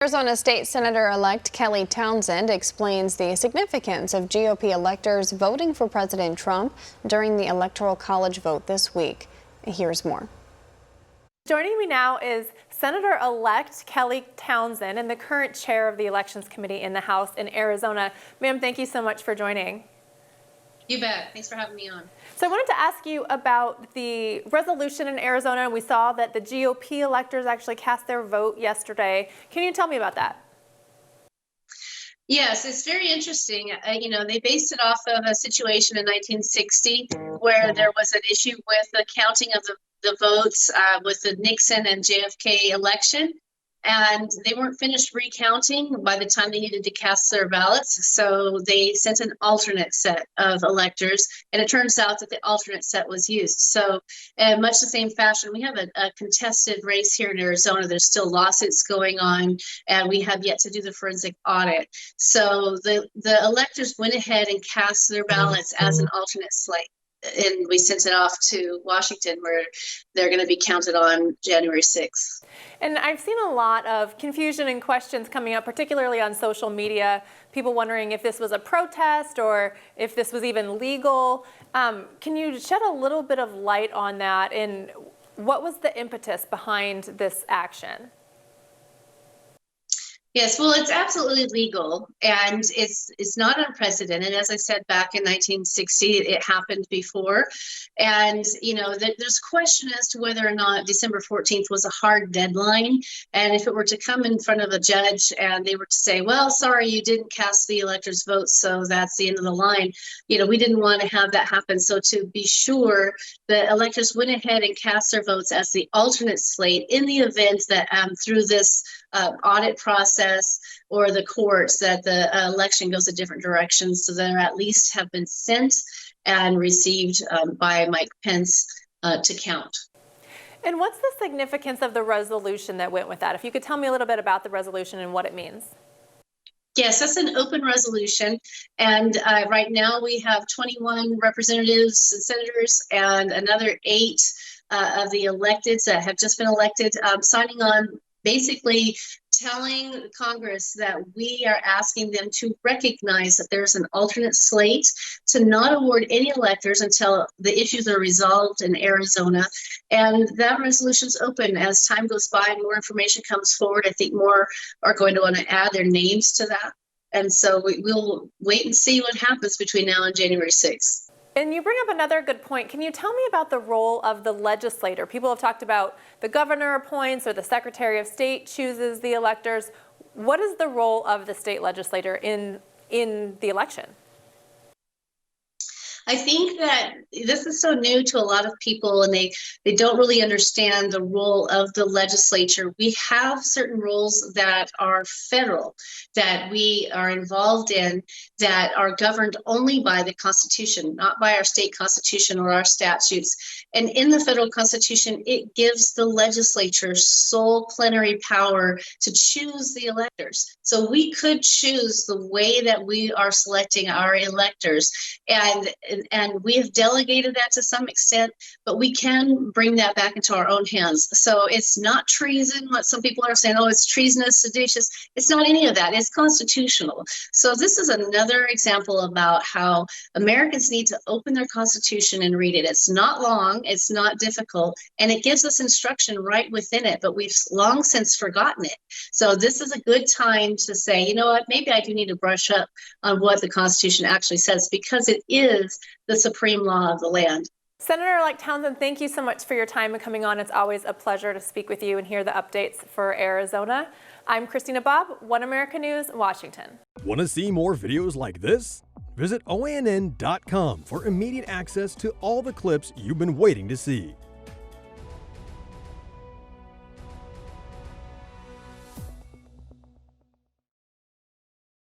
Arizona State Senator-elect Kelly Townsend explains the significance of GOP electors voting for President Trump during the Electoral College vote this week. Here's more. Joining me now is Senator-elect Kelly Townsend and the current chair of the Elections Committee in the House in Arizona. Ma'am, thank you so much for joining. You bet. Thanks for having me on. So I wanted to ask you about the resolution in Arizona. We saw that the GOP electors actually cast their vote yesterday. Can you tell me about that? Yes, it's very interesting. They based it off of a situation in 1960 where there was an issue with the counting of the votes with the Nixon and JFK election. And they weren't finished recounting by the time they needed to cast their ballots. So they sent an alternate set of electors. And it turns out that the alternate set was used. So in much the same fashion, we have a contested race here in Arizona. There's still lawsuits going on, and we have yet to do the forensic audit. So the electors went ahead and cast their ballots as an alternate slate. And we sent it off to Washington, where they're going to be counted on January 6th. And I've seen a lot of confusion and questions coming up, particularly on social media, people wondering if this was a protest or if this was even legal. Can you shed a little bit of light on that, and what was the impetus behind this action? Yes, well, it's absolutely legal, and it's not unprecedented. As I said, back in 1960, it happened before. And, there's question as to whether or not December 14th was a hard deadline. And if it were to come in front of a judge and they were to say, well, sorry, you didn't cast the electors' votes, so that's the end of the line. We didn't want to have that happen. So to be sure, the electors went ahead and cast their votes as the alternate slate in the event that through this audit process or the courts that the election goes a different direction, so there at least have been sent and received by Mike Pence to count. And what's the significance of the resolution that went with that? If you could tell me a little bit about the resolution and what it means. Yes, that's an open resolution, and right now we have 21 representatives and senators and another 8 of the electeds that have just been elected signing on, basically telling Congress that we are asking them to recognize that there's an alternate slate, to not award any electors until the issues are resolved in Arizona. And that resolution's open. As time goes by and more information comes forward, I think more are going to want to add their names to that. And so we'll wait and see what happens between now and January 6th. And you bring up another good point. Can you tell me about the role of the legislator? People have talked about the governor appoints or the Secretary of State chooses the electors. What is the role of the state legislator in the election? I think that this is so new to a lot of people, and they don't really understand the role of the legislature. We have certain roles that are federal, that we are involved in, that are governed only by the Constitution, not by our state constitution or our statutes. And in the federal Constitution, it gives the legislature sole plenary power to choose the electors. So we could choose the way that we are selecting our electors, and we have delegated that to some extent, but we can bring that back into our own hands. So it's not treason, what some people are saying, oh, it's treasonous, seditious. It's not any of that. It's constitutional. So this is another example about how Americans need to open their Constitution and read it. It's not long, it's not difficult, and it gives us instruction right within it, but we've long since forgotten it. So this is a good time to say, you know what, maybe I do need to brush up on what the Constitution actually says, because it is the supreme law of the land. Senator-elect Townsend, thank you so much for your time and coming on. It's always a pleasure to speak with you and hear the updates for Arizona. I'm Christina Bobb, One America News, Washington. Want to see more videos like this? Visit OANN.com for immediate access to all the clips you've been waiting to see.